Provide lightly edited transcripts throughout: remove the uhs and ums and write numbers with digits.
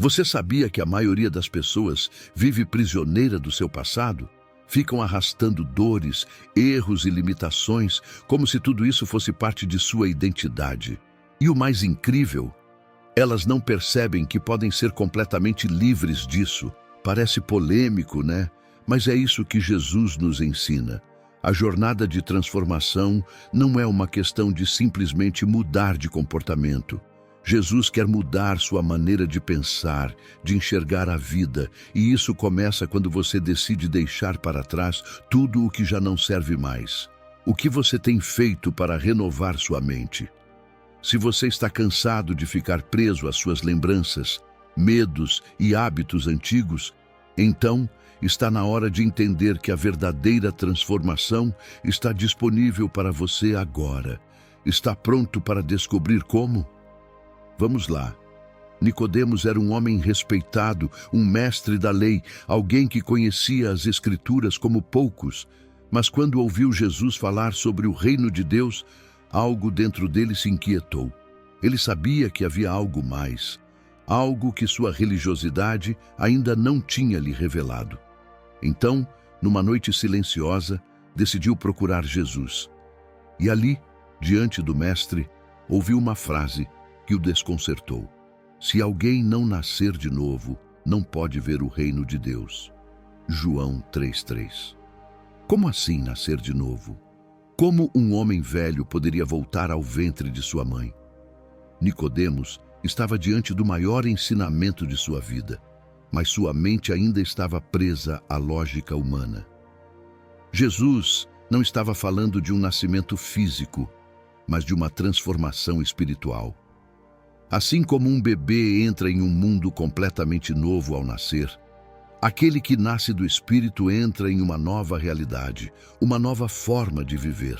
Você sabia que a maioria das pessoas vive prisioneira do seu passado? Ficam arrastando dores, erros e limitações, como se tudo isso fosse parte de sua identidade. E o mais incrível, elas não percebem que podem ser completamente livres disso. Parece polêmico, né? Mas é isso que Jesus nos ensina. A jornada de transformação não é uma questão de simplesmente mudar de comportamento. Jesus quer mudar sua maneira de pensar, de enxergar a vida, e isso começa quando você decide deixar para trás tudo o que já não serve mais. O que você tem feito para renovar sua mente? Se você está cansado de ficar preso às suas lembranças, medos e hábitos antigos, então está na hora de entender que a verdadeira transformação está disponível para você agora. Está pronto para descobrir como? Vamos lá. Nicodemos era um homem respeitado, um mestre da lei, alguém que conhecia as Escrituras como poucos. Mas quando ouviu Jesus falar sobre o reino de Deus, algo dentro dele se inquietou. Ele sabia que havia algo mais, algo que sua religiosidade ainda não tinha lhe revelado. Então, numa noite silenciosa, decidiu procurar Jesus. E ali, diante do mestre, ouviu uma frase que o desconcertou. Se alguém não nascer de novo, não pode ver o reino de Deus. João 3:3. Como assim nascer de novo? Como um homem velho poderia voltar ao ventre de sua mãe? Nicodemos estava diante do maior ensinamento de sua vida, mas sua mente ainda estava presa à lógica humana. Jesus não estava falando de um nascimento físico, mas de uma transformação espiritual. Assim como um bebê entra em um mundo completamente novo ao nascer, aquele que nasce do Espírito entra em uma nova realidade, uma nova forma de viver.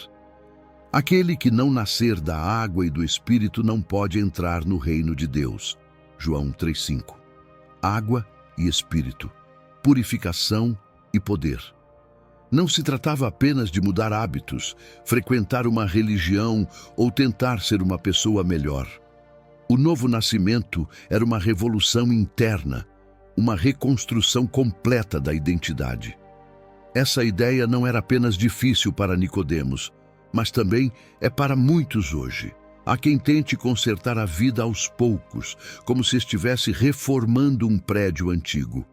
Aquele que não nascer da água e do Espírito não pode entrar no reino de Deus. João 3:5. Água e Espírito, purificação e poder. Não se tratava apenas de mudar hábitos, frequentar uma religião ou tentar ser uma pessoa melhor. O novo nascimento era uma revolução interna, uma reconstrução completa da identidade. Essa ideia não era apenas difícil para Nicodemos, mas também é para muitos hoje. Há quem tente consertar a vida aos poucos, como se estivesse reformando um prédio antigo.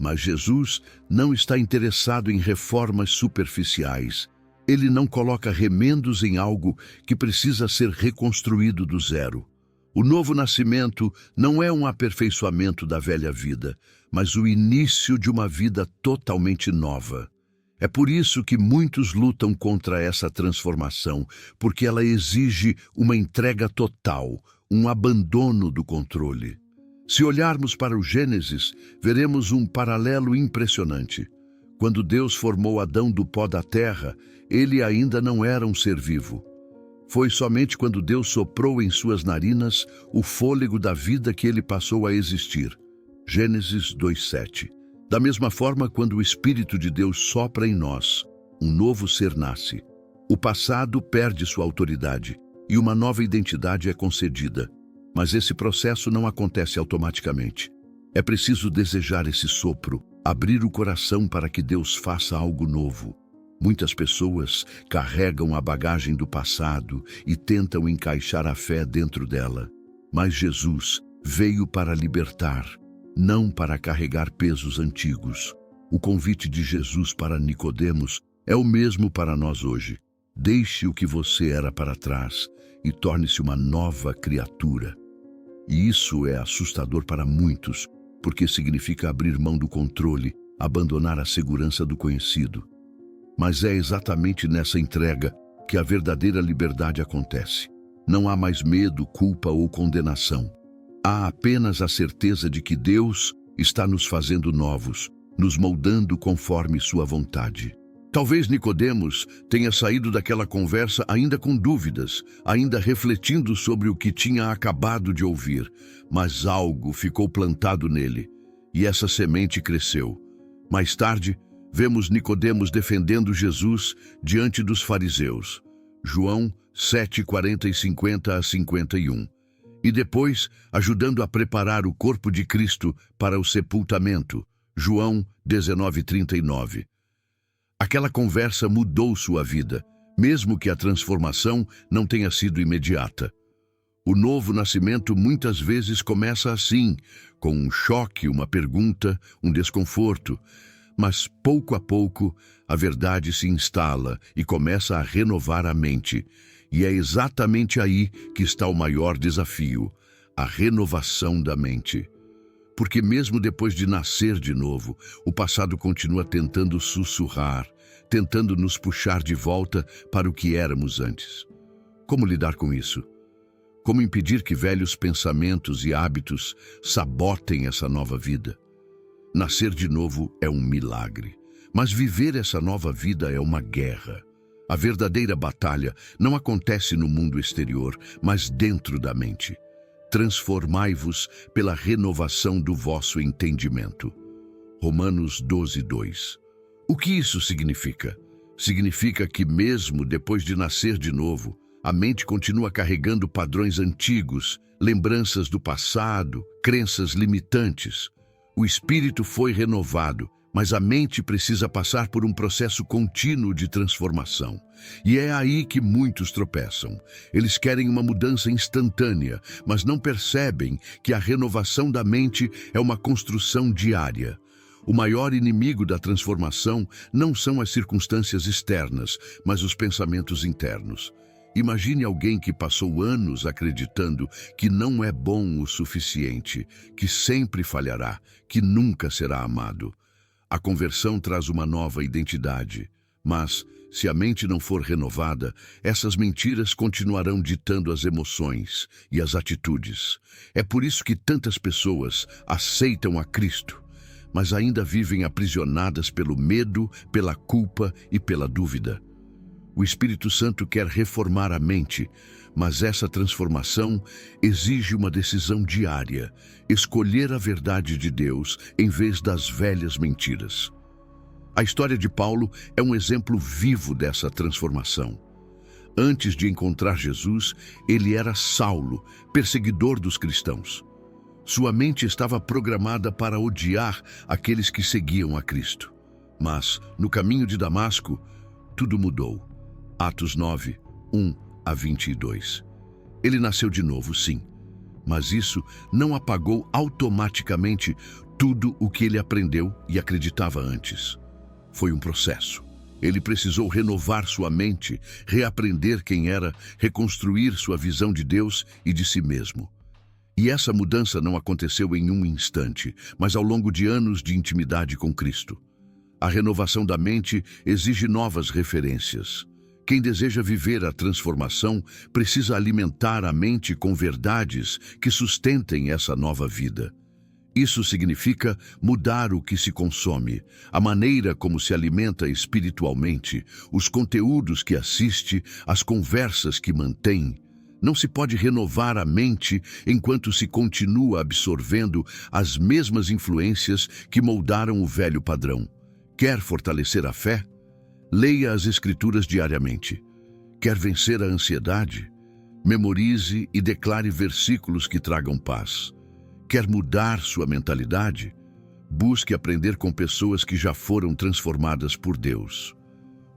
Mas Jesus não está interessado em reformas superficiais. Ele não coloca remendos em algo que precisa ser reconstruído do zero. O novo nascimento não é um aperfeiçoamento da velha vida, mas o início de uma vida totalmente nova. É por isso que muitos lutam contra essa transformação, porque ela exige uma entrega total, um abandono do controle. Se olharmos para o Gênesis, veremos um paralelo impressionante. Quando Deus formou Adão do pó da terra, ele ainda não era um ser vivo. Foi somente quando Deus soprou em suas narinas o fôlego da vida que ele passou a existir. Gênesis 2:7. Da mesma forma, quando o Espírito de Deus sopra em nós, um novo ser nasce. O passado perde sua autoridade e uma nova identidade é concedida. Mas esse processo não acontece automaticamente. É preciso desejar esse sopro, abrir o coração para que Deus faça algo novo. Muitas pessoas carregam a bagagem do passado e tentam encaixar a fé dentro dela. Mas Jesus veio para libertar, não para carregar pesos antigos. O convite de Jesus para Nicodemos é o mesmo para nós hoje. Deixe o que você era para trás e torne-se uma nova criatura. E isso é assustador para muitos, porque significa abrir mão do controle, abandonar a segurança do conhecido. Mas é exatamente nessa entrega que a verdadeira liberdade acontece. Não há mais medo, culpa ou condenação. Há apenas a certeza de que Deus está nos fazendo novos, nos moldando conforme sua vontade. Talvez Nicodemos tenha saído daquela conversa ainda com dúvidas, ainda refletindo sobre o que tinha acabado de ouvir, mas algo ficou plantado nele, e essa semente cresceu. Mais tarde, vemos Nicodemos defendendo Jesus diante dos fariseus. João 7:40 e 50 a 51. e depois ajudando a preparar o corpo de Cristo para o sepultamento. João 19:39. Aquela conversa mudou sua vida, mesmo que a transformação não tenha sido imediata. O novo nascimento muitas vezes começa assim, com um choque, uma pergunta, um desconforto. Mas pouco a pouco, a verdade se instala e começa a renovar a mente. E é exatamente aí que está o maior desafio, a renovação da mente. Porque mesmo depois de nascer de novo, o passado continua tentando sussurrar, tentando nos puxar de volta para o que éramos antes. Como lidar com isso? Como impedir que velhos pensamentos e hábitos sabotem essa nova vida? Nascer de novo é um milagre, mas viver essa nova vida é uma guerra. A verdadeira batalha não acontece no mundo exterior, mas dentro da mente. Transformai-vos pela renovação do vosso entendimento. Romanos 12:2. O que isso significa? Significa que mesmo depois de nascer de novo, a mente continua carregando padrões antigos, lembranças do passado, crenças limitantes. O espírito foi renovado, mas a mente precisa passar por um processo contínuo de transformação. E é aí que muitos tropeçam. Eles querem uma mudança instantânea, mas não percebem que a renovação da mente é uma construção diária. O maior inimigo da transformação não são as circunstâncias externas, mas os pensamentos internos. Imagine alguém que passou anos acreditando que não é bom o suficiente, que sempre falhará, que nunca será amado. A conversão traz uma nova identidade, mas, se a mente não for renovada, essas mentiras continuarão ditando as emoções e as atitudes. É por isso que tantas pessoas aceitam a Cristo, mas ainda vivem aprisionadas pelo medo, pela culpa e pela dúvida. O Espírito Santo quer reformar a mente, mas essa transformação exige uma decisão diária, escolher a verdade de Deus em vez das velhas mentiras. A história de Paulo é um exemplo vivo dessa transformação. Antes de encontrar Jesus, ele era Saulo, perseguidor dos cristãos. Sua mente estava programada para odiar aqueles que seguiam a Cristo. Mas, no caminho de Damasco, tudo mudou. Atos 9, 1-22. Ele nasceu de novo, sim, mas isso não apagou automaticamente tudo o que ele aprendeu e acreditava antes. Foi um processo. Ele precisou renovar sua mente, reaprender quem era, reconstruir sua visão de Deus e de si mesmo. E essa mudança não aconteceu em um instante, mas ao longo de anos de intimidade com Cristo. A renovação da mente exige novas referências. Quem deseja viver a transformação precisa alimentar a mente com verdades que sustentem essa nova vida. Isso significa mudar o que se consome, a maneira como se alimenta espiritualmente, os conteúdos que assiste, as conversas que mantém. Não se pode renovar a mente enquanto se continua absorvendo as mesmas influências que moldaram o velho padrão. Quer fortalecer a fé? Leia as Escrituras diariamente. Quer vencer a ansiedade? Memorize e declare versículos que tragam paz. Quer mudar sua mentalidade? Busque aprender com pessoas que já foram transformadas por Deus.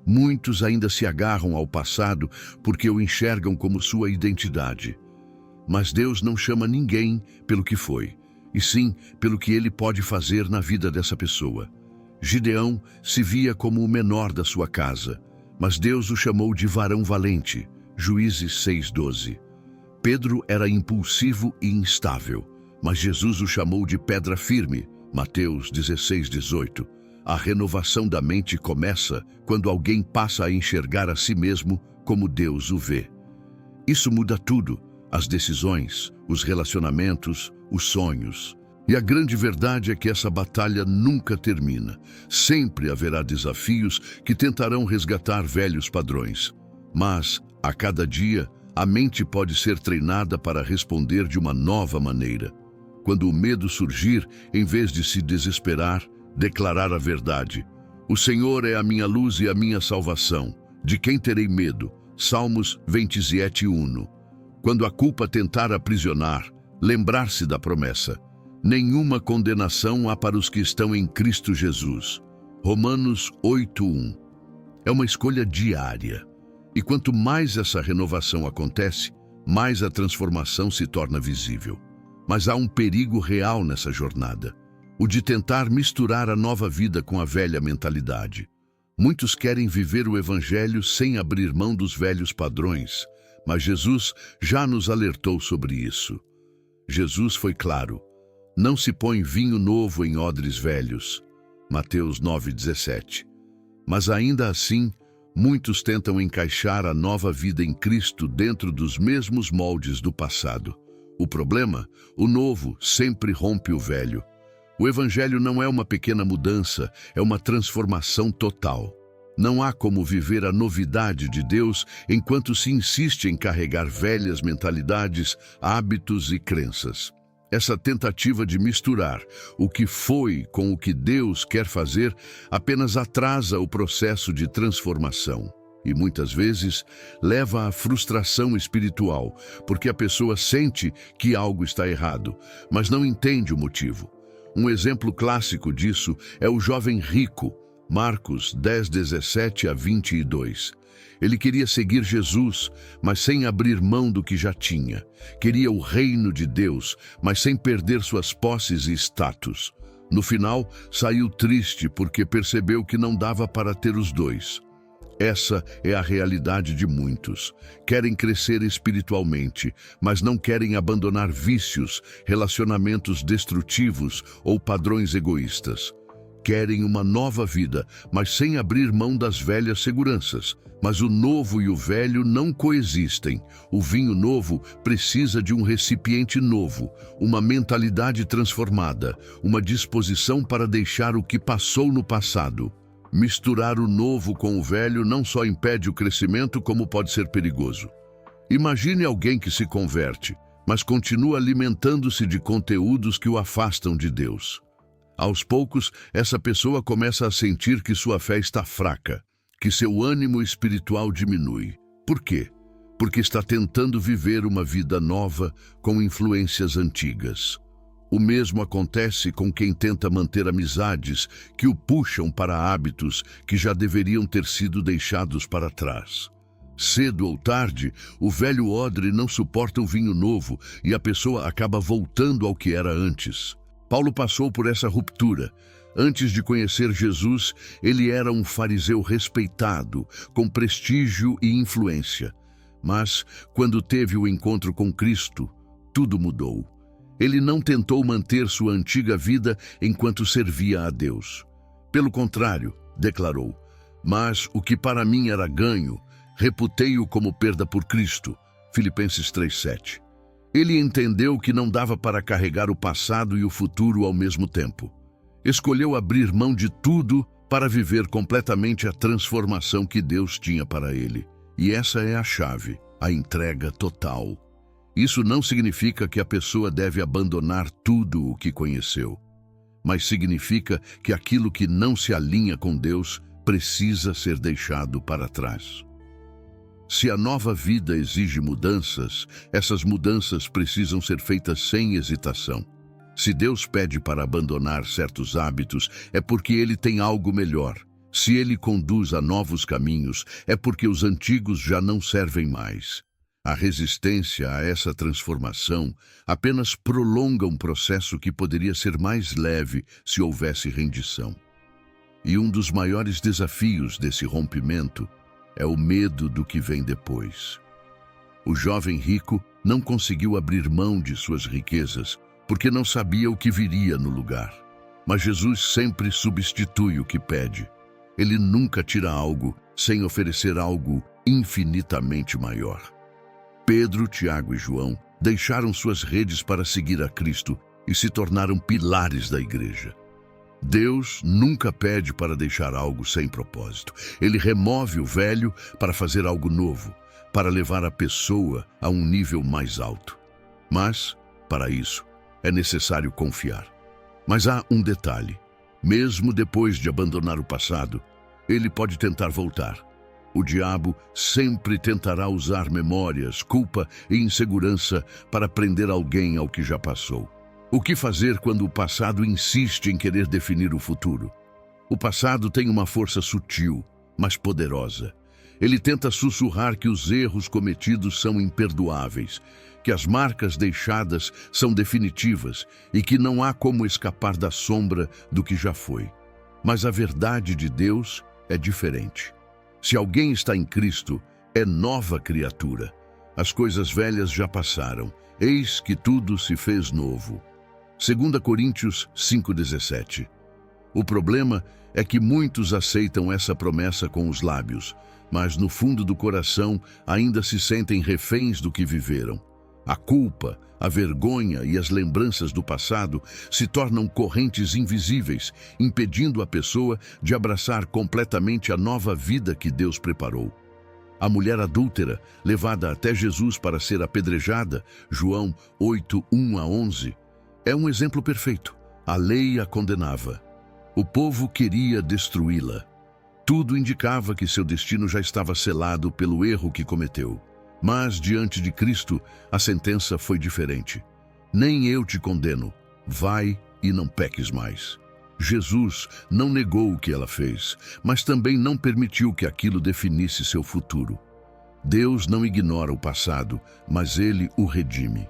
Muitos ainda se agarram ao passado porque o enxergam como sua identidade. Mas Deus não chama ninguém pelo que foi, e sim pelo que Ele pode fazer na vida dessa pessoa. Gideão se via como o menor da sua casa, mas Deus o chamou de varão valente. Juízes 6:12. Pedro era impulsivo e instável, mas Jesus o chamou de pedra firme. Mateus 16:18. A renovação da mente começa quando alguém passa a enxergar a si mesmo como Deus o vê. Isso muda tudo: as decisões, os relacionamentos, os sonhos. E a grande verdade é que essa batalha nunca termina. Sempre haverá desafios que tentarão resgatar velhos padrões. Mas, a cada dia, a mente pode ser treinada para responder de uma nova maneira. Quando o medo surgir, em vez de se desesperar, declarar a verdade. O Senhor é a minha luz e a minha salvação. De quem terei medo? Salmos 27:1. Quando a culpa tentar aprisionar, lembrar-se da promessa: nenhuma condenação há para os que estão em Cristo Jesus. Romanos 8:1. É uma escolha diária. E quanto mais essa renovação acontece, mais a transformação se torna visível. Mas há um perigo real nessa jornada: o de tentar misturar a nova vida com a velha mentalidade. Muitos querem viver o Evangelho sem abrir mão dos velhos padrões, mas Jesus já nos alertou sobre isso. Jesus foi claro: não se põe vinho novo em odres velhos. Mateus 9:17. Mas ainda assim, muitos tentam encaixar a nova vida em Cristo dentro dos mesmos moldes do passado. O problema: o novo sempre rompe o velho. O Evangelho não é uma pequena mudança, é uma transformação total. Não há como viver a novidade de Deus enquanto se insiste em carregar velhas mentalidades, hábitos e crenças. Essa tentativa de misturar o que foi com o que Deus quer fazer apenas atrasa o processo de transformação e muitas vezes leva à frustração espiritual, porque a pessoa sente que algo está errado, mas não entende o motivo. Um exemplo clássico disso é o jovem rico, Marcos 10:17-22. Ele queria seguir Jesus, mas sem abrir mão do que já tinha. Queria o reino de Deus, mas sem perder suas posses e status. No final, saiu triste porque percebeu que não dava para ter os dois. Essa é a realidade de muitos. Querem crescer espiritualmente, mas não querem abandonar vícios, relacionamentos destrutivos ou padrões egoístas. Querem uma nova vida, mas sem abrir mão das velhas seguranças. Mas o novo e o velho não coexistem. O vinho novo precisa de um recipiente novo, uma mentalidade transformada, uma disposição para deixar o que passou no passado. Misturar o novo com o velho não só impede o crescimento, como pode ser perigoso. Imagine alguém que se converte, mas continua alimentando-se de conteúdos que o afastam de Deus. Aos poucos, essa pessoa começa a sentir que sua fé está fraca, que seu ânimo espiritual diminui. Por quê? Porque está tentando viver uma vida nova com influências antigas. O mesmo acontece com quem tenta manter amizades que o puxam para hábitos que já deveriam ter sido deixados para trás. Cedo ou tarde, o velho odre não suporta o vinho novo e a pessoa acaba voltando ao que era antes. Paulo passou por essa ruptura. Antes de conhecer Jesus, ele era um fariseu respeitado, com prestígio e influência. Mas, quando teve o encontro com Cristo, tudo mudou. Ele não tentou manter sua antiga vida enquanto servia a Deus. Pelo contrário, declarou: mas o que para mim era ganho, reputei-o como perda por Cristo. Filipenses 3:7. Ele entendeu que não dava para carregar o passado e o futuro ao mesmo tempo. Escolheu abrir mão de tudo para viver completamente a transformação que Deus tinha para ele. E essa é a chave, a entrega total. Isso não significa que a pessoa deve abandonar tudo o que conheceu, mas significa que aquilo que não se alinha com Deus precisa ser deixado para trás. Se a nova vida exige mudanças, essas mudanças precisam ser feitas sem hesitação. Se Deus pede para abandonar certos hábitos, é porque Ele tem algo melhor. Se Ele conduz a novos caminhos, é porque os antigos já não servem mais. A resistência a essa transformação apenas prolonga um processo que poderia ser mais leve se houvesse rendição. E um dos maiores desafios desse rompimento é o medo do que vem depois. O jovem rico não conseguiu abrir mão de suas riquezas porque não sabia o que viria no lugar. Mas Jesus sempre substitui o que pede. Ele nunca tira algo sem oferecer algo infinitamente maior. Pedro, Tiago e João deixaram suas redes para seguir a Cristo e se tornaram pilares da igreja. Deus nunca pede para deixar algo sem propósito. Ele remove o velho para fazer algo novo, para levar a pessoa a um nível mais alto. Mas, para isso, é necessário confiar. Mas há um detalhe: mesmo depois de abandonar o passado, ele pode tentar voltar. O diabo sempre tentará usar memórias, culpa e insegurança para prender alguém ao que já passou. O que fazer quando o passado insiste em querer definir o futuro? O passado tem uma força sutil, mas poderosa. Ele tenta sussurrar que os erros cometidos são imperdoáveis, que as marcas deixadas são definitivas e que não há como escapar da sombra do que já foi. Mas a verdade de Deus é diferente. Se alguém está em Cristo, é nova criatura. As coisas velhas já passaram, eis que tudo se fez novo. 2 Coríntios 5,17. O problema é que muitos aceitam essa promessa com os lábios, mas no fundo do coração ainda se sentem reféns do que viveram. A culpa, a vergonha e as lembranças do passado se tornam correntes invisíveis, impedindo a pessoa de abraçar completamente a nova vida que Deus preparou. A mulher adúltera, levada até Jesus para ser apedrejada, João 8, 1-11, é um exemplo perfeito. A lei a condenava. O povo queria destruí-la. Tudo indicava que seu destino já estava selado pelo erro que cometeu. Mas, diante de Cristo, a sentença foi diferente. Nem eu te condeno. Vai e não peques mais. Jesus não negou o que ela fez, mas também não permitiu que aquilo definisse seu futuro. Deus não ignora o passado, mas Ele o redime.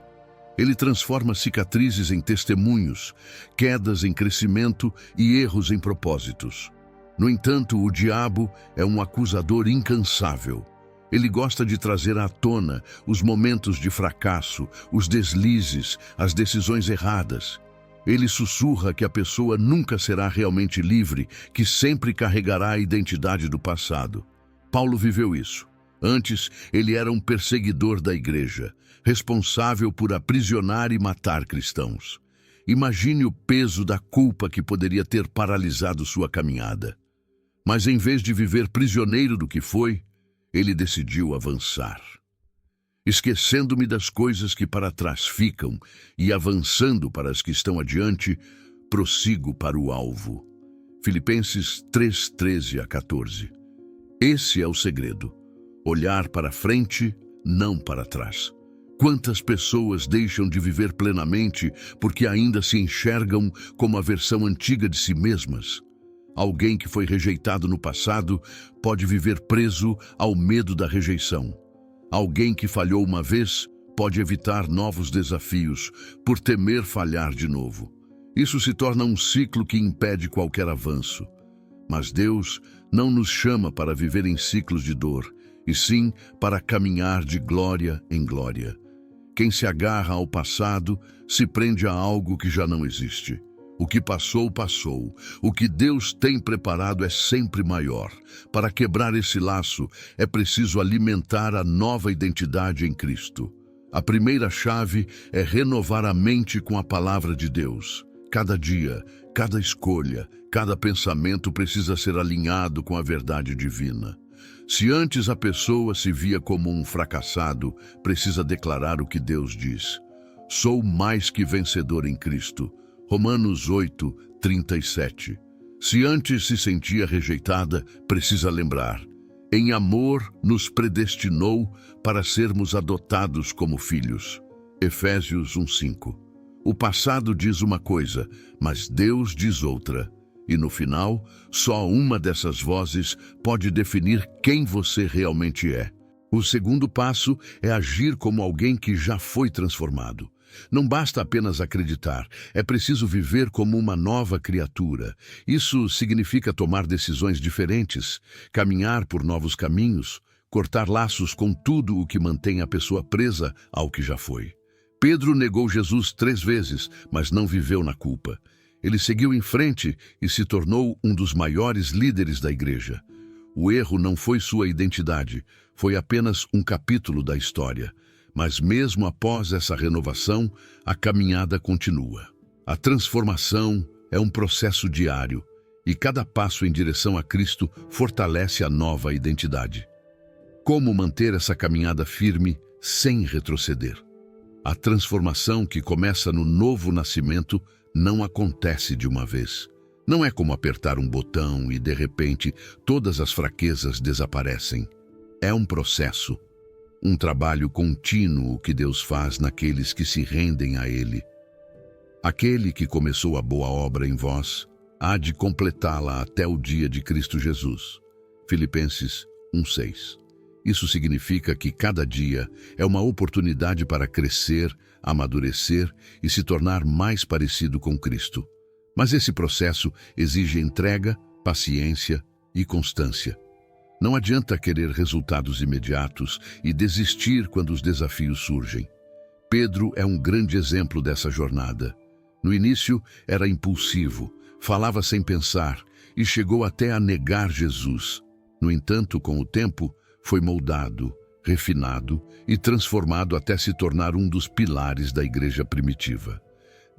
Ele transforma cicatrizes em testemunhos, quedas em crescimento e erros em propósitos. No entanto, o diabo é um acusador incansável. Ele gosta de trazer à tona os momentos de fracasso, os deslizes, as decisões erradas. Ele sussurra que a pessoa nunca será realmente livre, que sempre carregará a identidade do passado. Paulo viveu isso. Antes, ele era um perseguidor da igreja, responsável por aprisionar e matar cristãos. Imagine o peso da culpa que poderia ter paralisado sua caminhada. Mas em vez de viver prisioneiro do que foi, ele decidiu avançar. Esquecendo-me das coisas que para trás ficam e avançando para as que estão adiante, prossigo para o alvo. Filipenses 3:13-14. Esse é o segredo. Olhar para frente, não para trás. Quantas pessoas deixam de viver plenamente porque ainda se enxergam como a versão antiga de si mesmas? Alguém que foi rejeitado no passado pode viver preso ao medo da rejeição. Alguém que falhou uma vez pode evitar novos desafios por temer falhar de novo. Isso se torna um ciclo que impede qualquer avanço. Mas Deus não nos chama para viver em ciclos de dor, e sim para caminhar de glória em glória. Quem se agarra ao passado se prende a algo que já não existe. O que passou, passou. O que Deus tem preparado é sempre maior. Para quebrar esse laço, é preciso alimentar a nova identidade em Cristo. A primeira chave é renovar a mente com a palavra de Deus. Cada dia, cada escolha, cada pensamento precisa ser alinhado com a verdade divina. Se antes a pessoa se via como um fracassado, precisa declarar o que Deus diz. Sou mais que vencedor em Cristo. Romanos 8:37. Se antes se sentia rejeitada, precisa lembrar. Em amor nos predestinou para sermos adotados como filhos. Efésios 1:5. O passado diz uma coisa, mas Deus diz outra. E no final, só uma dessas vozes pode definir quem você realmente é. O segundo passo é agir como alguém que já foi transformado. Não basta apenas acreditar, é preciso viver como uma nova criatura. Isso significa tomar decisões diferentes, caminhar por novos caminhos, cortar laços com tudo o que mantém a pessoa presa ao que já foi. Pedro negou Jesus 3 vezes, mas não viveu na culpa. Ele seguiu em frente e se tornou um dos maiores líderes da igreja. O erro não foi sua identidade, foi apenas um capítulo da história. Mas mesmo após essa renovação, a caminhada continua. A transformação é um processo diário e cada passo em direção a Cristo fortalece a nova identidade. Como manter essa caminhada firme sem retroceder? A transformação que começa no novo nascimento não acontece de uma vez. Não é como apertar um botão e, de repente, todas as fraquezas desaparecem. É um processo, um trabalho contínuo que Deus faz naqueles que se rendem a Ele. Aquele que começou a boa obra em vós, há de completá-la até o dia de Cristo Jesus. Filipenses 1:6. Isso significa que cada dia é uma oportunidade para crescer, amadurecer e se tornar mais parecido com Cristo. Mas esse processo exige entrega, paciência e constância. Não adianta querer resultados imediatos e desistir quando os desafios surgem. Pedro é um grande exemplo dessa jornada. No início era impulsivo, falava sem pensar e chegou até a negar Jesus. No entanto, com o tempo, foi moldado, refinado e transformado até se tornar um dos pilares da igreja primitiva.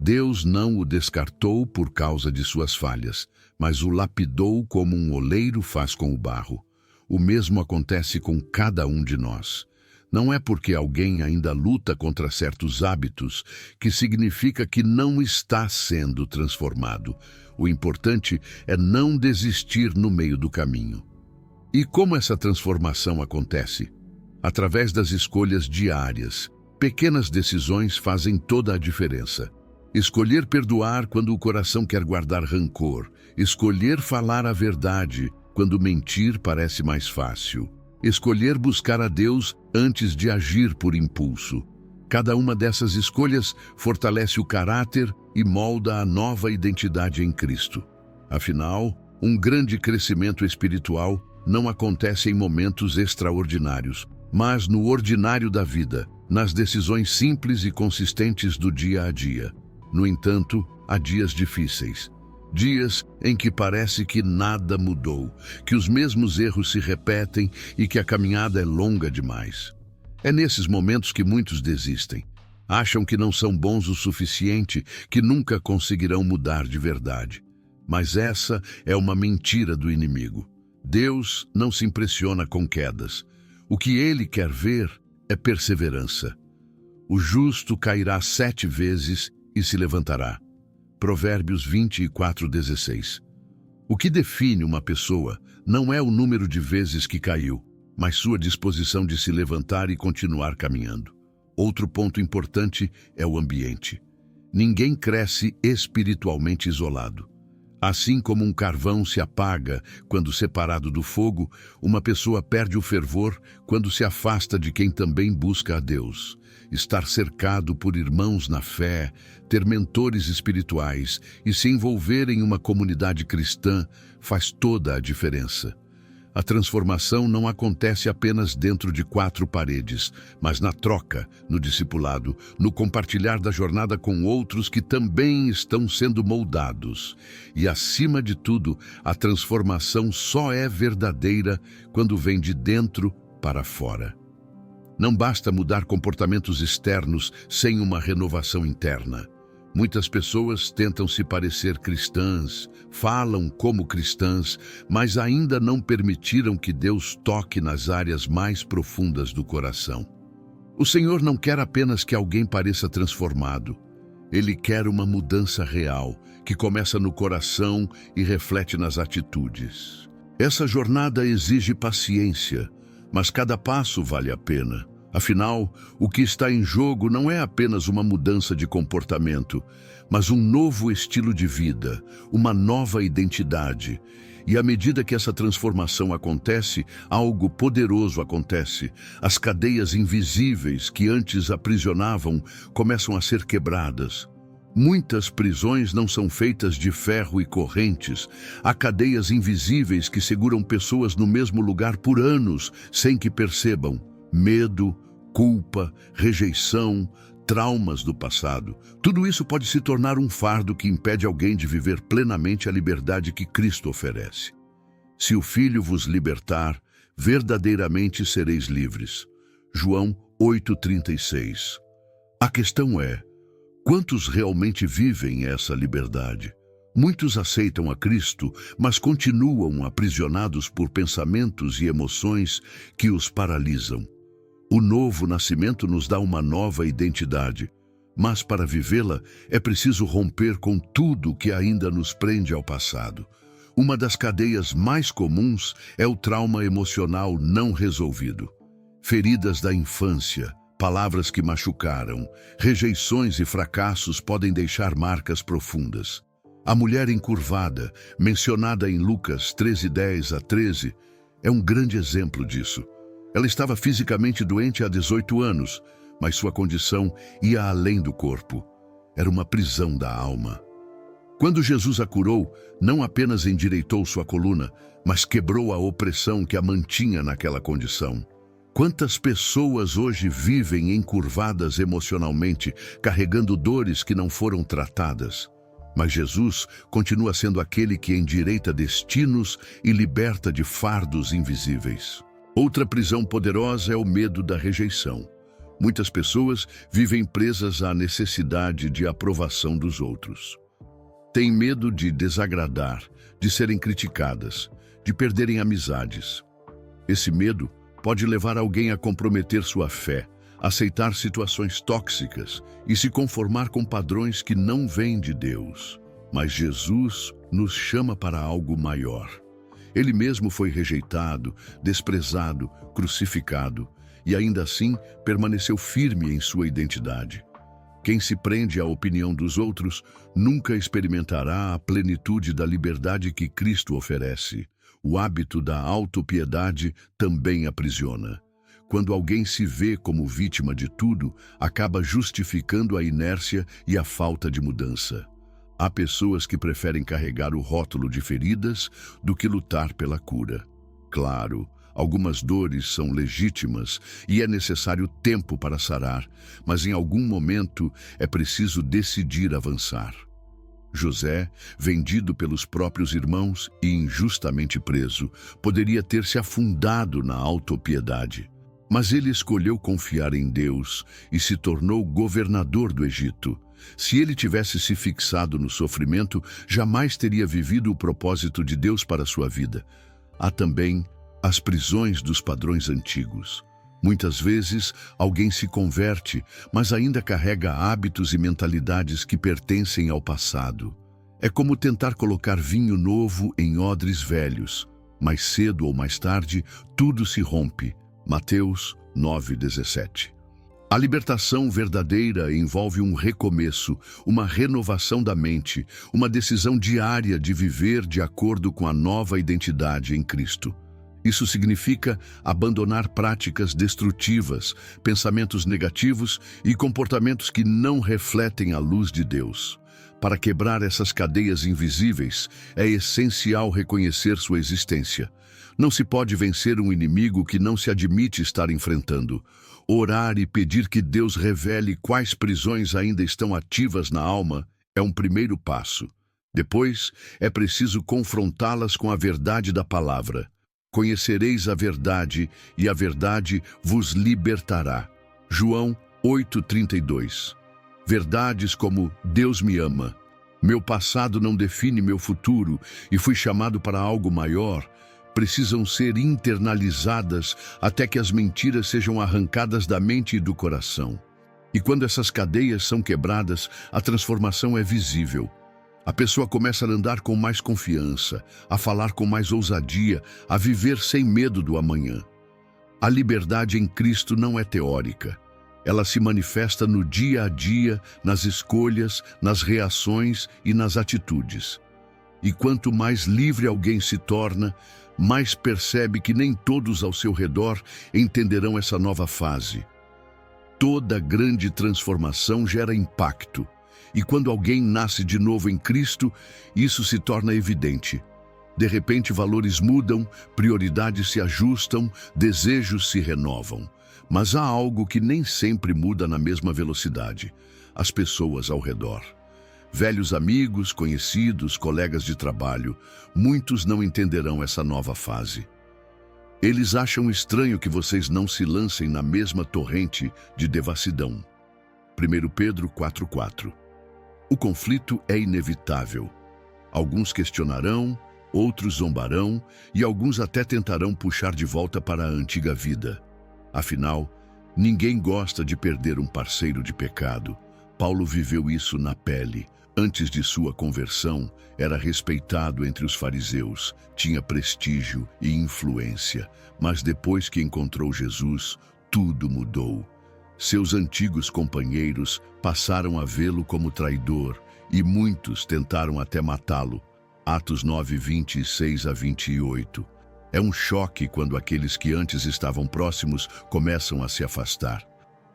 Deus não o descartou por causa de suas falhas, mas o lapidou como um oleiro faz com o barro. O mesmo acontece com cada um de nós. Não é porque alguém ainda luta contra certos hábitos que significa que não está sendo transformado. O importante é não desistir no meio do caminho. E como essa transformação acontece? Através das escolhas diárias. Pequenas decisões fazem toda a diferença. Escolher perdoar quando o coração quer guardar rancor. Escolher falar a verdade quando mentir parece mais fácil. Escolher buscar a Deus antes de agir por impulso. Cada uma dessas escolhas fortalece o caráter e molda a nova identidade em Cristo. Afinal, um grande crescimento espiritual não acontece em momentos extraordinários, mas no ordinário da vida, nas decisões simples e consistentes do dia a dia. No entanto, há dias difíceis. Dias em que parece que nada mudou, que os mesmos erros se repetem e que a caminhada é longa demais. É nesses momentos que muitos desistem. Acham que não são bons o suficiente, que nunca conseguirão mudar de verdade. Mas essa é uma mentira do inimigo. Deus não se impressiona com quedas. O que Ele quer ver é perseverança. O justo cairá 7 vezes e se levantará. Provérbios 24:16. O que define uma pessoa não é o número de vezes que caiu, mas sua disposição de se levantar e continuar caminhando. Outro ponto importante é o ambiente. Ninguém cresce espiritualmente isolado. Assim como um carvão se apaga quando separado do fogo, uma pessoa perde o fervor quando se afasta de quem também busca a Deus. Estar cercado por irmãos na fé, ter mentores espirituais e se envolver em uma comunidade cristã faz toda a diferença. A transformação não acontece apenas dentro de 4 paredes, mas na troca, no discipulado, no compartilhar da jornada com outros que também estão sendo moldados. E, acima de tudo, a transformação só é verdadeira quando vem de dentro para fora. Não basta mudar comportamentos externos sem uma renovação interna. Muitas pessoas tentam se parecer cristãs, falam como cristãs, mas ainda não permitiram que Deus toque nas áreas mais profundas do coração. O Senhor não quer apenas que alguém pareça transformado. Ele quer uma mudança real, que começa no coração e reflete nas atitudes. Essa jornada exige paciência, mas cada passo vale a pena. Afinal, o que está em jogo não é apenas uma mudança de comportamento, mas um novo estilo de vida, uma nova identidade. E à medida que essa transformação acontece, algo poderoso acontece. As cadeias invisíveis que antes aprisionavam começam a ser quebradas. Muitas prisões não são feitas de ferro e correntes. Há cadeias invisíveis que seguram pessoas no mesmo lugar por anos, sem que percebam. Medo, culpa, rejeição, traumas do passado. Tudo isso pode se tornar um fardo que impede alguém de viver plenamente a liberdade que Cristo oferece. Se o Filho vos libertar, verdadeiramente sereis livres. João 8:36. A questão é, quantos realmente vivem essa liberdade? Muitos aceitam a Cristo, mas continuam aprisionados por pensamentos e emoções que os paralisam. O novo nascimento nos dá uma nova identidade, mas para vivê-la é preciso romper com tudo que ainda nos prende ao passado. Uma das cadeias mais comuns é o trauma emocional não resolvido. Feridas da infância, palavras que machucaram, rejeições e fracassos podem deixar marcas profundas. A mulher encurvada, mencionada em Lucas 13:10-13, é um grande exemplo disso. Ela estava fisicamente doente há 18 anos, mas sua condição ia além do corpo. Era uma prisão da alma. Quando Jesus a curou, não apenas endireitou sua coluna, mas quebrou a opressão que a mantinha naquela condição. Quantas pessoas hoje vivem encurvadas emocionalmente, carregando dores que não foram tratadas? Mas Jesus continua sendo aquele que endireita destinos e liberta de fardos invisíveis. Outra prisão poderosa é o medo da rejeição. Muitas pessoas vivem presas à necessidade de aprovação dos outros. Têm medo de desagradar, de serem criticadas, de perderem amizades. Esse medo pode levar alguém a comprometer sua fé, aceitar situações tóxicas e se conformar com padrões que não vêm de Deus. Mas Jesus nos chama para algo maior. Ele mesmo foi rejeitado, desprezado, crucificado e ainda assim permaneceu firme em sua identidade. Quem se prende à opinião dos outros nunca experimentará a plenitude da liberdade que Cristo oferece. O hábito da autopiedade também aprisiona. Quando alguém se vê como vítima de tudo, acaba justificando a inércia e a falta de mudança. Há pessoas que preferem carregar o rótulo de feridas do que lutar pela cura. Claro, algumas dores são legítimas e é necessário tempo para sarar, mas em algum momento é preciso decidir avançar. José, vendido pelos próprios irmãos e injustamente preso, poderia ter se afundado na autopiedade. Mas ele escolheu confiar em Deus e se tornou governador do Egito. Se ele tivesse se fixado no sofrimento, jamais teria vivido o propósito de Deus para sua vida. Há também as prisões dos padrões antigos. Muitas vezes, alguém se converte, mas ainda carrega hábitos e mentalidades que pertencem ao passado. É como tentar colocar vinho novo em odres velhos. Mais cedo ou mais tarde, tudo se rompe. Mateus 9:17. A libertação verdadeira envolve um recomeço, uma renovação da mente, uma decisão diária de viver de acordo com a nova identidade em Cristo. Isso significa abandonar práticas destrutivas, pensamentos negativos e comportamentos que não refletem a luz de Deus. Para quebrar essas cadeias invisíveis, é essencial reconhecer sua existência. Não se pode vencer um inimigo que não se admite estar enfrentando. Orar e pedir que Deus revele quais prisões ainda estão ativas na alma é um primeiro passo. Depois, é preciso confrontá-las com a verdade da palavra. Conhecereis a verdade, e a verdade vos libertará. João 8:32. Verdades como Deus me ama, meu passado não define meu futuro e fui chamado para algo maior, precisam ser internalizadas até que as mentiras sejam arrancadas da mente e do coração. E quando essas cadeias são quebradas, a transformação é visível. A pessoa começa a andar com mais confiança, a falar com mais ousadia, a viver sem medo do amanhã. A liberdade em Cristo não é teórica. Ela se manifesta no dia a dia, nas escolhas, nas reações e nas atitudes. E quanto mais livre alguém se torna, mais percebe que nem todos ao seu redor entenderão essa nova fase. Toda grande transformação gera impacto. E quando alguém nasce de novo em Cristo, isso se torna evidente. De repente, valores mudam, prioridades se ajustam, desejos se renovam. Mas há algo que nem sempre muda na mesma velocidade: as pessoas ao redor. Velhos amigos, conhecidos, colegas de trabalho, muitos não entenderão essa nova fase. Eles acham estranho que vocês não se lancem na mesma torrente de devassidão. 1 Pedro 4:4. O conflito é inevitável. Alguns questionarão, outros zombarão e alguns até tentarão puxar de volta para a antiga vida. Afinal, ninguém gosta de perder um parceiro de pecado. Paulo viveu isso na pele. Antes de sua conversão, era respeitado entre os fariseus, tinha prestígio e influência, mas depois que encontrou Jesus, tudo mudou. Seus antigos companheiros passaram a vê-lo como traidor e muitos tentaram até matá-lo. Atos 9, 26 a 28. É um choque quando aqueles que antes estavam próximos começam a se afastar.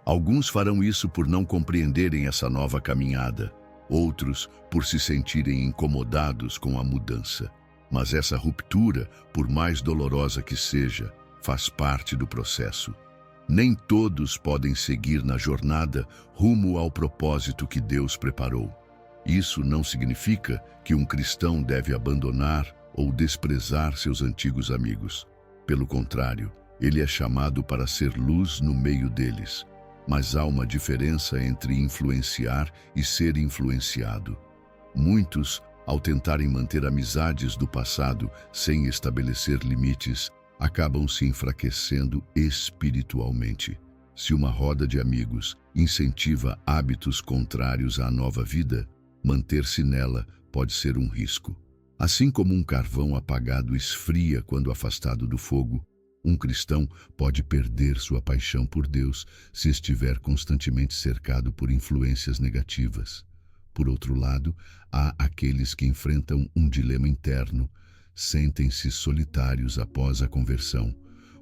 Alguns farão isso por não compreenderem essa nova caminhada, outros por se sentirem incomodados com a mudança. Mas essa ruptura, por mais dolorosa que seja, faz parte do processo. Nem todos podem seguir na jornada rumo ao propósito que Deus preparou. Isso não significa que um cristão deve abandonar ou desprezar seus antigos amigos. Pelo contrário, ele é chamado para ser luz no meio deles. Mas há uma diferença entre influenciar e ser influenciado. Muitos, ao tentarem manter amizades do passado sem estabelecer limites, acabam se enfraquecendo espiritualmente. Se uma roda de amigos incentiva hábitos contrários à nova vida, manter-se nela pode ser um risco. Assim como um carvão apagado esfria quando afastado do fogo, um cristão pode perder sua paixão por Deus se estiver constantemente cercado por influências negativas. Por outro lado, há aqueles que enfrentam um dilema interno, sentem-se solitários após a conversão.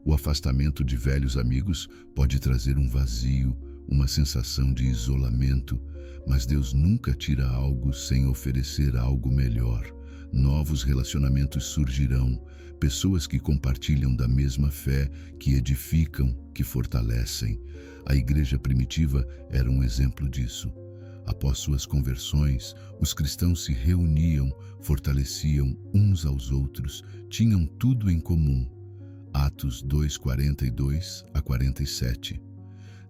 O afastamento de velhos amigos pode trazer um vazio, uma sensação de isolamento, mas Deus nunca tira algo sem oferecer algo melhor. Novos relacionamentos surgirão, pessoas que compartilham da mesma fé, que edificam, que fortalecem. A igreja primitiva era um exemplo disso. Após suas conversões, os cristãos se reuniam, fortaleciam uns aos outros, tinham tudo em comum. Atos 2, 42 a 47.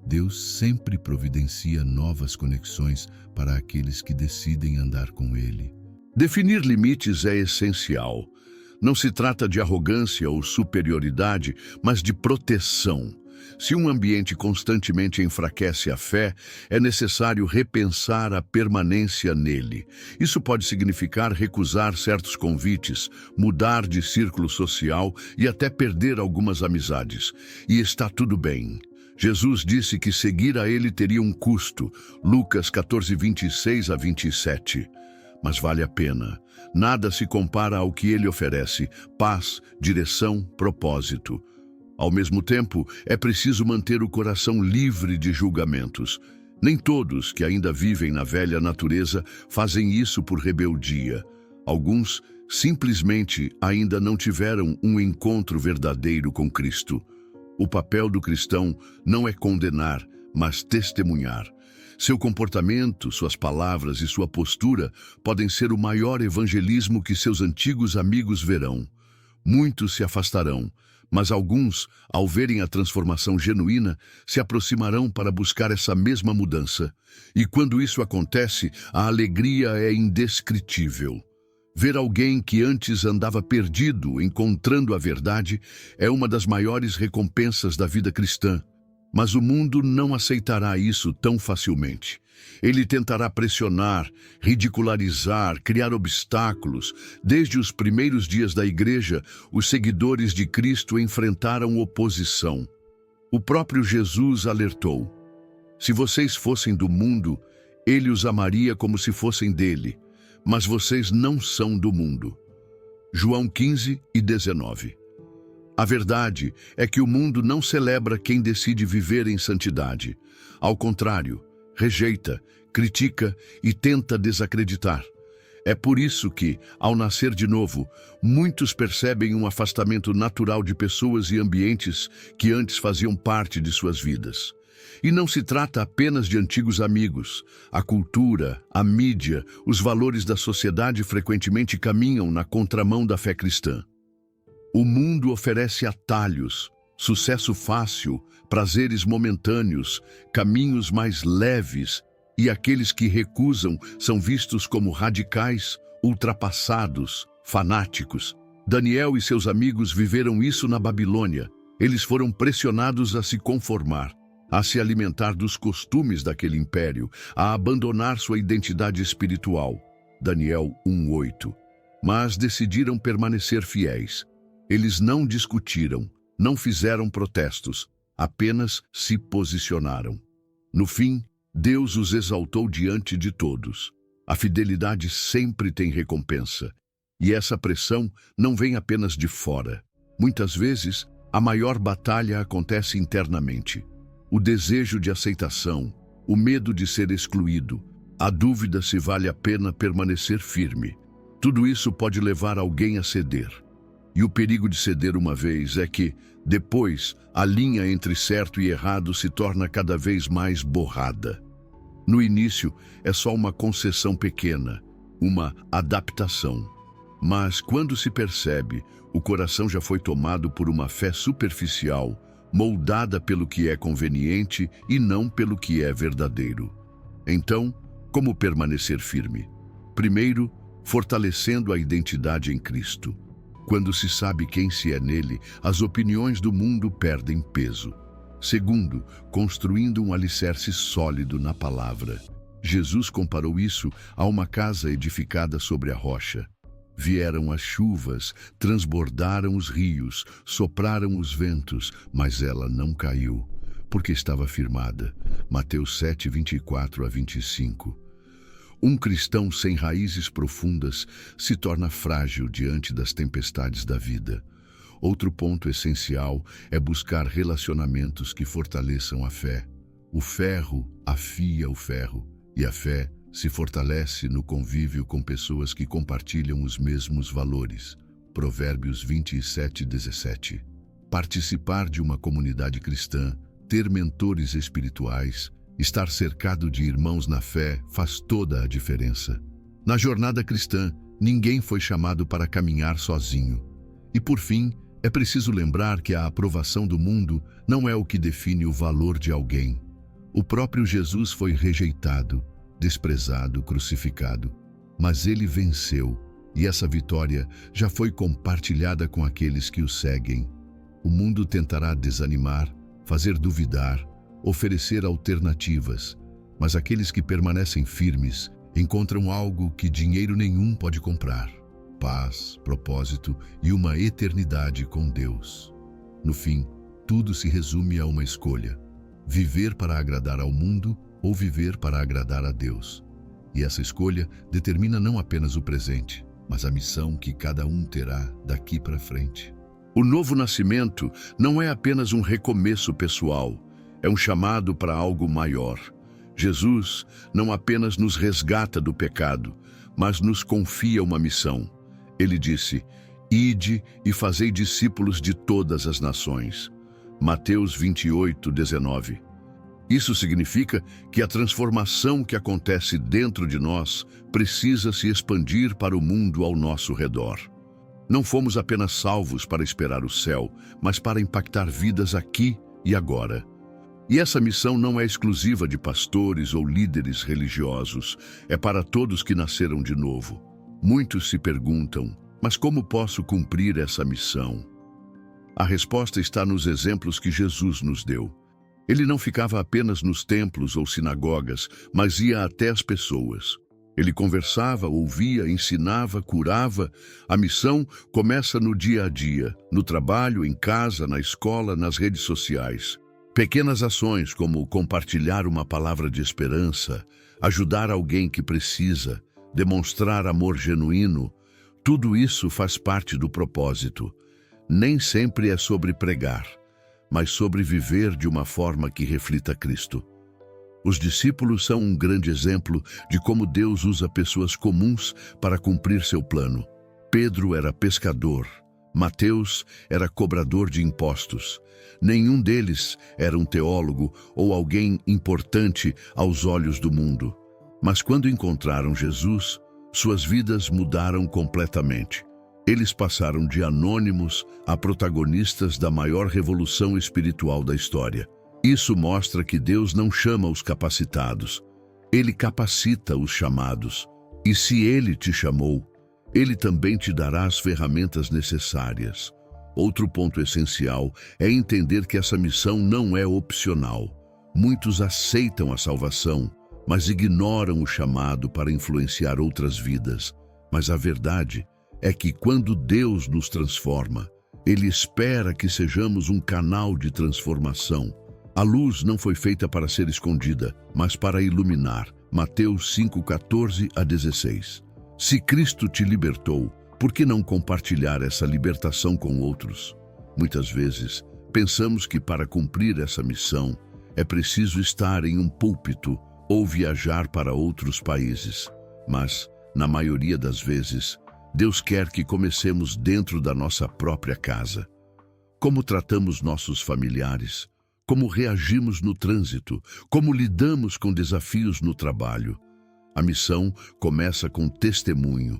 Deus sempre providencia novas conexões para aqueles que decidem andar com Ele. Definir limites é essencial. Não se trata de arrogância ou superioridade, mas de proteção. Se um ambiente constantemente enfraquece a fé, é necessário repensar a permanência nele. Isso pode significar recusar certos convites, mudar de círculo social e até perder algumas amizades. E está tudo bem. Jesus disse que seguir a ele teria um custo. Lucas 14, 26 a 27. Mas vale a pena. Nada se compara ao que ele oferece: paz, direção, propósito. Ao mesmo tempo, é preciso manter o coração livre de julgamentos. Nem todos que ainda vivem na velha natureza fazem isso por rebeldia. Alguns simplesmente ainda não tiveram um encontro verdadeiro com Cristo. O papel do cristão não é condenar, mas testemunhar. Seu comportamento, suas palavras e sua postura podem ser o maior evangelismo que seus antigos amigos verão. Muitos se afastarão, mas alguns, ao verem a transformação genuína, se aproximarão para buscar essa mesma mudança. E quando isso acontece, a alegria é indescritível. Ver alguém que antes andava perdido, encontrando a verdade, é uma das maiores recompensas da vida cristã. Mas o mundo não aceitará isso tão facilmente. Ele tentará pressionar, ridicularizar, criar obstáculos. Desde os primeiros dias da igreja, os seguidores de Cristo enfrentaram oposição. O próprio Jesus alertou: se vocês fossem do mundo, ele os amaria como se fossem dele, mas vocês não são do mundo. João 15 e 19. A verdade é que o mundo não celebra quem decide viver em santidade. Ao contrário, rejeita, critica e tenta desacreditar. É por isso que, ao nascer de novo, muitos percebem um afastamento natural de pessoas e ambientes que antes faziam parte de suas vidas. E não se trata apenas de antigos amigos. A cultura, a mídia, os valores da sociedade frequentemente caminham na contramão da fé cristã. O mundo oferece atalhos, sucesso fácil, prazeres momentâneos, caminhos mais leves, e aqueles que recusam são vistos como radicais, ultrapassados, fanáticos. Daniel e seus amigos viveram isso na Babilônia. Eles foram pressionados a se conformar, a se alimentar dos costumes daquele império, a abandonar sua identidade espiritual. Daniel 1:8. Mas decidiram permanecer fiéis. Eles não discutiram, não fizeram protestos, apenas se posicionaram. No fim, Deus os exaltou diante de todos. A fidelidade sempre tem recompensa. E essa pressão não vem apenas de fora. Muitas vezes, a maior batalha acontece internamente. O desejo de aceitação, o medo de ser excluído, a dúvida se vale a pena permanecer firme. Tudo isso pode levar alguém a ceder. E o perigo de ceder uma vez é que, depois, a linha entre certo e errado se torna cada vez mais borrada. No início, é só uma concessão pequena, uma adaptação. Mas, quando se percebe, o coração já foi tomado por uma fé superficial, moldada pelo que é conveniente e não pelo que é verdadeiro. Então, como permanecer firme? Primeiro, fortalecendo a identidade em Cristo. Quando se sabe quem se é nele, as opiniões do mundo perdem peso. Segundo, construindo um alicerce sólido na palavra. Jesus comparou isso a uma casa edificada sobre a rocha. Vieram as chuvas, transbordaram os rios, sopraram os ventos, mas ela não caiu, porque estava firmada. Mateus 7:24-25. Um cristão sem raízes profundas se torna frágil diante das tempestades da vida. Outro ponto essencial é buscar relacionamentos que fortaleçam a fé. O ferro afia o ferro, e a fé se fortalece no convívio com pessoas que compartilham os mesmos valores. Provérbios 27:17. Participar de uma comunidade cristã, ter mentores espirituais, estar cercado de irmãos na fé faz toda a diferença. Na jornada cristã, ninguém foi chamado para caminhar sozinho. E por fim, é preciso lembrar que a aprovação do mundo não é o que define o valor de alguém. O próprio Jesus foi rejeitado, desprezado, crucificado. Mas ele venceu, e essa vitória já foi compartilhada com aqueles que o seguem. O mundo tentará desanimar, fazer duvidar, oferecer alternativas, mas aqueles que permanecem firmes encontram algo que dinheiro nenhum pode comprar: paz, propósito e uma eternidade com Deus. No fim, tudo se resume a uma escolha: viver para agradar ao mundo ou viver para agradar a Deus. E essa escolha determina não apenas o presente, mas a missão que cada um terá daqui para frente. O novo nascimento não é apenas um recomeço pessoal, é um chamado para algo maior. Jesus não apenas nos resgata do pecado, mas nos confia uma missão. Ele disse: "Ide e fazei discípulos de todas as nações." Mateus 28:19. Isso significa que a transformação que acontece dentro de nós precisa se expandir para o mundo ao nosso redor. Não fomos apenas salvos para esperar o céu, mas para impactar vidas aqui e agora. E essa missão não é exclusiva de pastores ou líderes religiosos, é para todos que nasceram de novo. Muitos se perguntam: mas como posso cumprir essa missão? A resposta está nos exemplos que Jesus nos deu. Ele não ficava apenas nos templos ou sinagogas, mas ia até as pessoas. Ele conversava, ouvia, ensinava, curava. A missão começa no dia a dia, no trabalho, em casa, na escola, nas redes sociais. Pequenas ações como compartilhar uma palavra de esperança, ajudar alguém que precisa, demonstrar amor genuíno, tudo isso faz parte do propósito. Nem sempre é sobre pregar, mas sobre viver de uma forma que reflita Cristo. Os discípulos são um grande exemplo de como Deus usa pessoas comuns para cumprir seu plano. Pedro era pescador, Mateus era cobrador de impostos. Nenhum deles era um teólogo ou alguém importante aos olhos do mundo. Mas quando encontraram Jesus, suas vidas mudaram completamente. Eles passaram de anônimos a protagonistas da maior revolução espiritual da história. Isso mostra que Deus não chama os capacitados, Ele capacita os chamados. E se Ele te chamou, Ele também te dará as ferramentas necessárias. Outro ponto essencial é entender que essa missão não é opcional. Muitos aceitam a salvação, mas ignoram o chamado para influenciar outras vidas. Mas a verdade é que quando Deus nos transforma, Ele espera que sejamos um canal de transformação. A luz não foi feita para ser escondida, mas para iluminar. Mateus 5:14-16. Se Cristo te libertou, por que não compartilhar essa libertação com outros? Muitas vezes, pensamos que para cumprir essa missão, é preciso estar em um púlpito ou viajar para outros países. Mas, na maioria das vezes, Deus quer que comecemos dentro da nossa própria casa. Como tratamos nossos familiares? Como reagimos no trânsito? Como lidamos com desafios no trabalho? A missão começa com testemunho.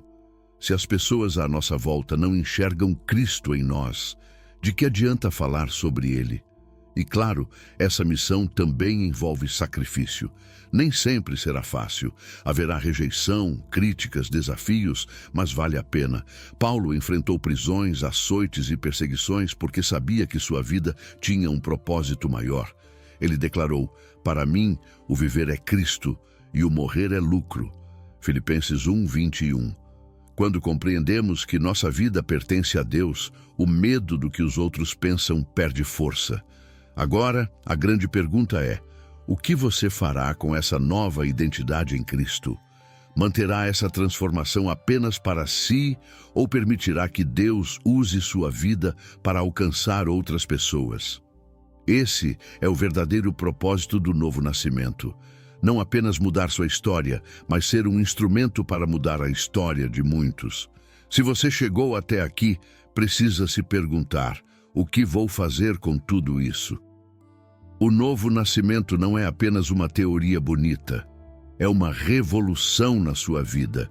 Se as pessoas à nossa volta não enxergam Cristo em nós, de que adianta falar sobre Ele? E claro, essa missão também envolve sacrifício. Nem sempre será fácil. Haverá rejeição, críticas, desafios, mas vale a pena. Paulo enfrentou prisões, açoites e perseguições porque sabia que sua vida tinha um propósito maior. Ele declarou: "Para mim, o viver é Cristo e o morrer é lucro." Filipenses 1:21. Quando compreendemos que nossa vida pertence a Deus, o medo do que os outros pensam perde força. Agora, a grande pergunta é: o que você fará com essa nova identidade em Cristo? Manterá essa transformação apenas para si ou permitirá que Deus use sua vida para alcançar outras pessoas? Esse é o verdadeiro propósito do novo nascimento. Não apenas mudar sua história, mas ser um instrumento para mudar a história de muitos. Se você chegou até aqui, precisa se perguntar: o que vou fazer com tudo isso? O novo nascimento não é apenas uma teoria bonita, é uma revolução na sua vida.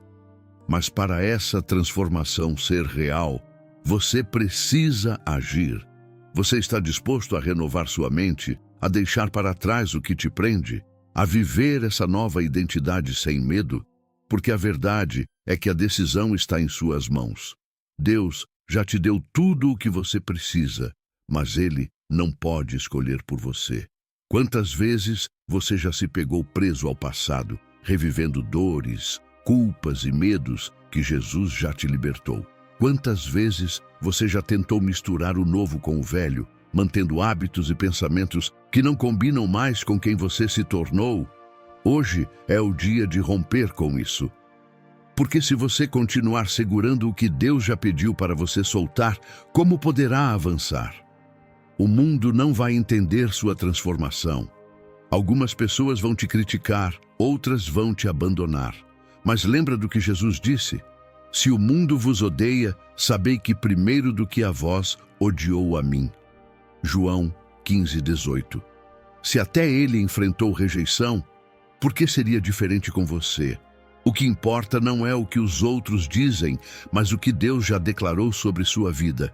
Mas para essa transformação ser real, você precisa agir. Você está disposto a renovar sua mente, a deixar para trás o que te prende, a viver essa nova identidade sem medo? Porque a verdade é que a decisão está em suas mãos. Deus já te deu tudo o que você precisa, mas Ele não pode escolher por você. Quantas vezes você já se pegou preso ao passado, revivendo dores, culpas e medos que Jesus já te libertou? Quantas vezes você já tentou misturar o novo com o velho, mantendo hábitos e pensamentos que não combinam mais com quem você se tornou? Hoje é o dia de romper com isso. Porque se você continuar segurando o que Deus já pediu para você soltar, como poderá avançar? O mundo não vai entender sua transformação. Algumas pessoas vão te criticar, outras vão te abandonar. Mas lembra do que Jesus disse: "Se o mundo vos odeia, sabei que primeiro do que a vós odiou a mim." João 15:18. Se até ele enfrentou rejeição, por que seria diferente com você? O que importa não é o que os outros dizem, mas o que Deus já declarou sobre sua vida.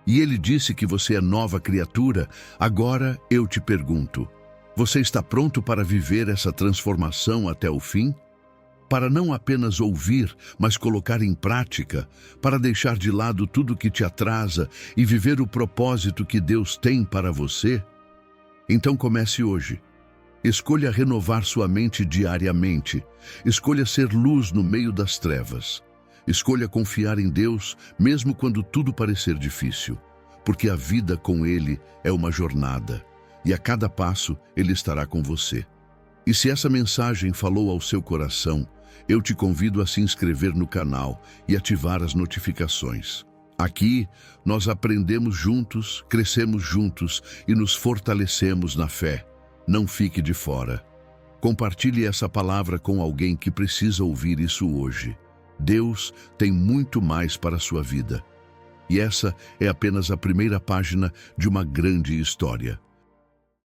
E Ele disse que você é nova criatura. Agora eu te pergunto: você está pronto para viver essa transformação até o fim? Para não apenas ouvir, mas colocar em prática, para deixar de lado tudo que te atrasa e viver o propósito que Deus tem para você? Então comece hoje. Escolha renovar sua mente diariamente. Escolha ser luz no meio das trevas. Escolha confiar em Deus, mesmo quando tudo parecer difícil, porque a vida com Ele é uma jornada, e a cada passo Ele estará com você. E se essa mensagem falou ao seu coração, eu te convido a se inscrever no canal e ativar as notificações. Aqui, nós aprendemos juntos, crescemos juntos e nos fortalecemos na fé. Não fique de fora. Compartilhe essa palavra com alguém que precisa ouvir isso hoje. Deus tem muito mais para a sua vida. E essa é apenas a primeira página de uma grande história.